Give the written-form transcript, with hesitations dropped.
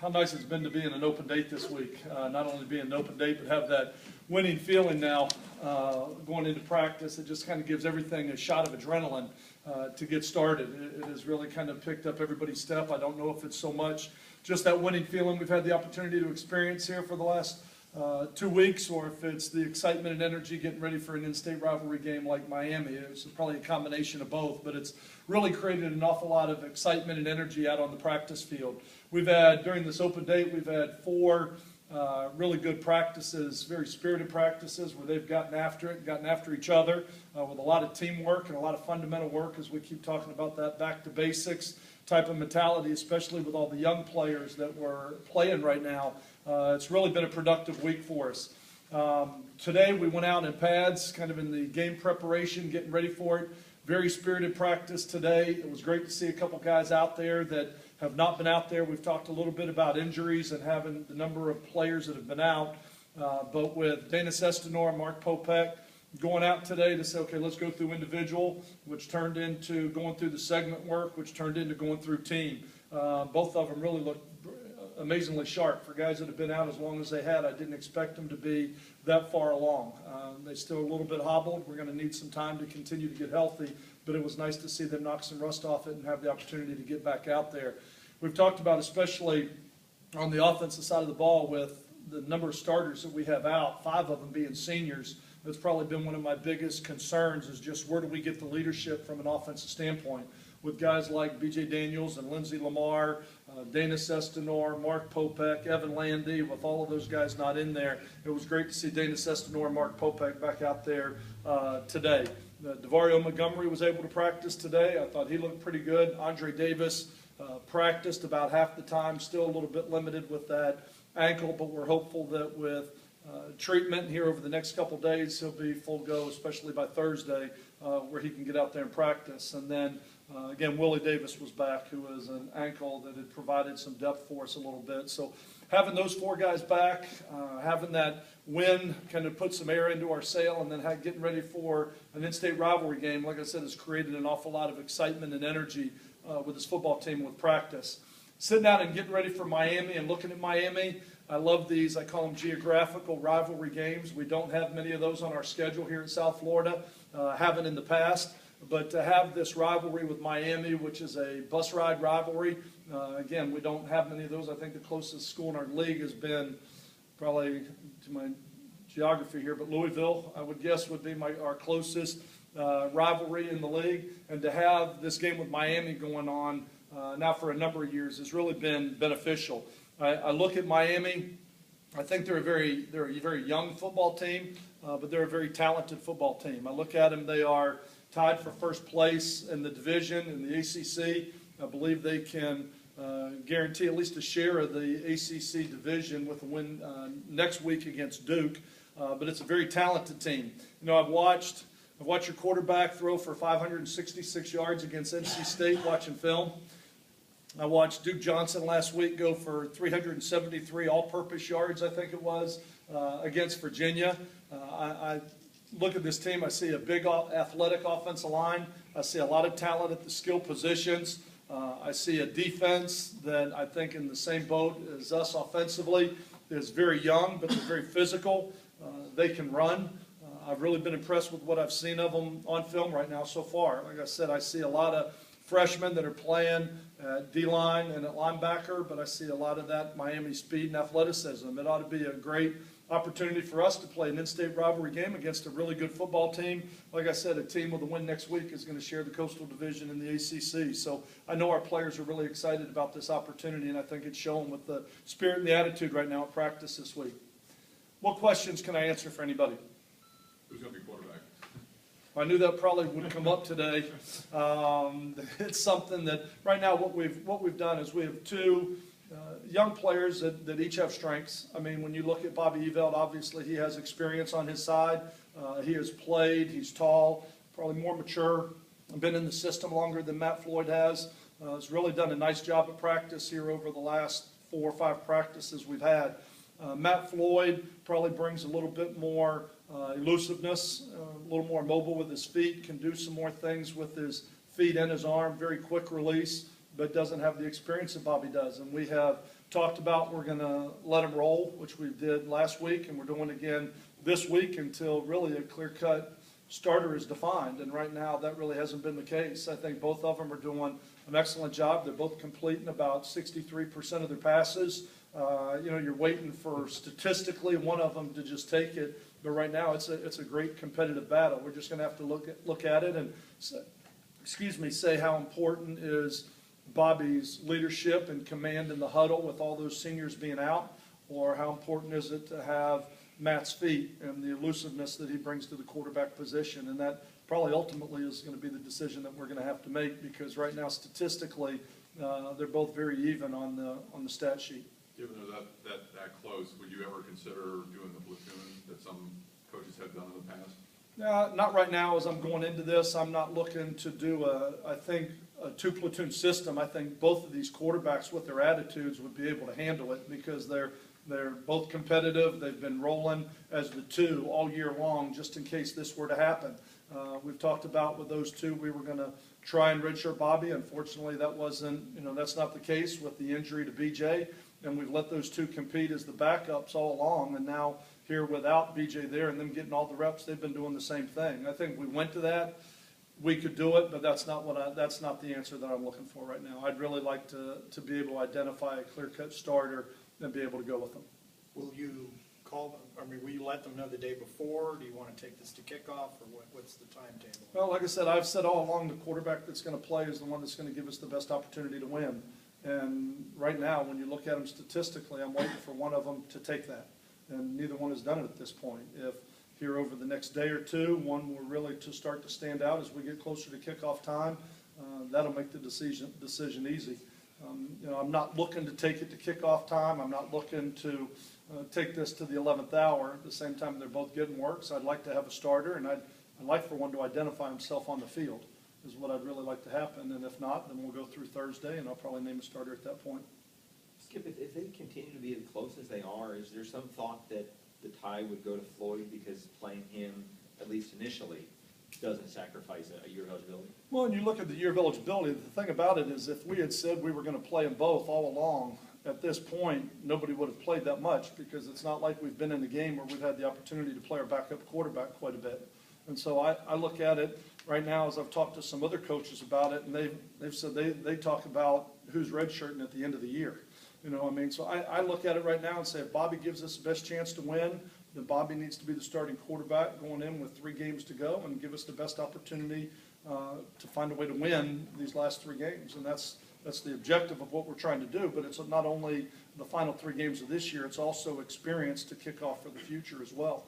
how nice it's been to be in an open date this week. Not only be an open date, but have that winning feeling now going into practice. It just kind of gives everything a shot of adrenaline to get started. It has really kind of picked up everybody's step. I don't know if it's so much just that winning feeling we've had the opportunity to experience here for the last 2 weeks, or if it's the excitement and energy getting ready for an in-state rivalry game like Miami. It's probably a combination of both, but it's really created an awful lot of excitement and energy out on the practice field. We've had, during this open date, we've had 4 really good practices, very spirited practices where they've gotten after it, gotten after each other with a lot of teamwork and a lot of fundamental work, as we keep talking about that back to basics type of mentality, especially with all the young players that we're playing right now. It's really been a productive week for us. Today we went out in pads, kind of in the game preparation, getting ready for it. Very spirited practice today. It was great to see a couple guys out there that have not been out there. We've talked a little bit about injuries and having the number of players that have been out. But with Dana Sestanor, Mark Popek, going out today to say, okay, let's go through individual, which turned into going through the segment work, which turned into going through team. Both of them really looked amazingly sharp. For guys that have been out as long as they had, I didn't expect them to be that far along. They're still a little bit hobbled. We're going to need some time to continue to get healthy, but it was nice to see them knock some rust off it and have the opportunity to get back out there. We've talked about, especially on the offensive side of the ball, with the number of starters that we have out, 5 of them being seniors. That's probably been one of my biggest concerns, is just where do we get the leadership from an offensive standpoint, with guys like B.J. Daniels and Lindsey Lamar, Dana Sestanor, Mark Popek, Evan Landy. With all of those guys not in there, it was great to see Dana Sestanor and Mark Popek back out there today. DeVario Montgomery was able to practice today. I thought he looked pretty good. Andre Davis practiced about half the time, still a little bit limited with that ankle, but we're hopeful that with treatment here over the next couple days, he'll be full go, especially by Thursday, where he can get out there and practice. And then, again, Willie Davis was back, who was an ankle that had provided some depth for us a little bit. So having those 4 guys back, having that win kind of put some air into our sail, and then getting ready for an in-state rivalry game, like I said, has created an awful lot of excitement and energy with this football team with practice. Sitting down and getting ready for Miami and looking at Miami, I love these, I call them geographical rivalry games. We don't have many of those on our schedule here in South Florida, haven't in the past. But to have this rivalry with Miami, which is a bus ride rivalry, again, we don't have many of those. I think the closest school in our league has been, probably to my geography here, but Louisville, I would guess, would be our closest rivalry in the league. And to have this game with Miami going on now for a number of years has really been beneficial. I look at Miami. I think they're a very young football team, but they're a very talented football team. I look at them; they are tied for first place in the division in the ACC. I believe they can guarantee at least a share of the ACC division with a win next week against Duke. But it's a very talented team. You know, I've watched your quarterback throw for 566 yards against NC State watching film. I watched Duke Johnson last week go for 373 all-purpose yards, I think it was, against Virginia. I look at this team, I see a big athletic offensive line. I see a lot of talent at the skill positions. I see a defense that I think in the same boat as us offensively is very young, but they're very physical. They can run. I've really been impressed with what I've seen of them on film right now so far. Like I said, I see a lot of freshmen that are playing at D-line and at linebacker, but I see a lot of that Miami speed and athleticism. It ought to be a great opportunity for us to play an in-state rivalry game against a really good football team. Like I said, a team with a win next week is going to share the Coastal Division in the ACC. So I know our players are really excited about this opportunity, and I think it's shown with the spirit and the attitude right now at practice this week. What questions can I answer for anybody? Who's going to be quarterback? I knew that probably would come up today. It's something that right now what we've done is we have 2 young players that each have strengths. I mean, when you look at Bobby Eveld, obviously he has experience on his side. He has played. He's tall, probably more mature, been in the system longer than Matt Floyd has. Has really done a nice job at practice here over the last 4 or 5 practices we've had. Matt Floyd probably brings a little bit more elusiveness, a little more mobile with his feet, can do some more things with his feet and his arm, very quick release, but doesn't have the experience that Bobby does. And we have talked about we're going to let them roll, which we did last week, and we're doing again this week until really a clear-cut starter is defined. And right now, that really hasn't been the case. I think both of them are doing an excellent job. They're both completing about 63% of their passes. You're waiting for statistically one of them to just take it, but right now it's a great competitive battle. We're just going to have to look at it and say how important is Bobby's leadership and command in the huddle with all those seniors being out, or how important is it to have Matt's feet and the elusiveness that he brings to the quarterback position. And that probably ultimately is going to be the decision that we're going to have to make, because right now statistically they're both very even on the stat sheet. Given they're that close, would you ever consider doing the platoon that some coaches have done in the past? Not right now. As I'm going into this, I'm not looking to do a two-platoon system. I think both of these quarterbacks with their attitudes would be able to handle it, because they're both competitive. They've been rolling as the two all year long, just in case this were to happen. We've talked about with those two, we were going to try and redshirt Bobby. Unfortunately, that's not the case with the injury to BJ, and we've let those two compete as the backups all along. And now here without BJ there and them getting all the reps, they've been doing the same thing. I think we went to that. We could do it, but that's not the answer that I'm looking for right now. I'd really like to be able to identify a clear-cut starter and be able to go with them. Will you call them, will you let them know the day before? Do you want to take this to kickoff, or what's the timetable? Well, like I said, I've said all along the quarterback that's going to play is the one that's going to give us the best opportunity to win. And right now, when you look at them statistically, I'm waiting for one of them to take that. And neither one has done it at this point. If here over the next day or two, one were really to start to stand out as we get closer to kickoff time, that'll make the decision easy. I'm not looking to take it to kickoff time. I'm not looking to take this to the 11th hour. At the same time, they're both getting work, so I'd like to have a starter, and I'd like for one to identify himself on the field is what I'd really like to happen. And if not, then we'll go through Thursday, and I'll probably name a starter at that point. Skip, if they continue to be as close as they are, is there some thought that the tie would go to Floyd because playing him, at least initially, doesn't sacrifice a year of eligibility? Well, when you look at the year of eligibility, the thing about it is if we had said we were going to play them both all along, at this point, nobody would have played that much, because it's not like we've been in a game where we've had the opportunity to play our backup quarterback quite a bit. And so I look at it right now, as I've talked to some other coaches about it, and they've said they talk about who's redshirting at the end of the year. So I look at it right now and say, if Bobby gives us the best chance to win, then Bobby needs to be the starting quarterback going in with 3 games to go and give us the best opportunity to find a way to win these last 3 games. And that's the objective of what we're trying to do. But it's not only the final 3 games of this year, it's also experience to kick off for the future as well.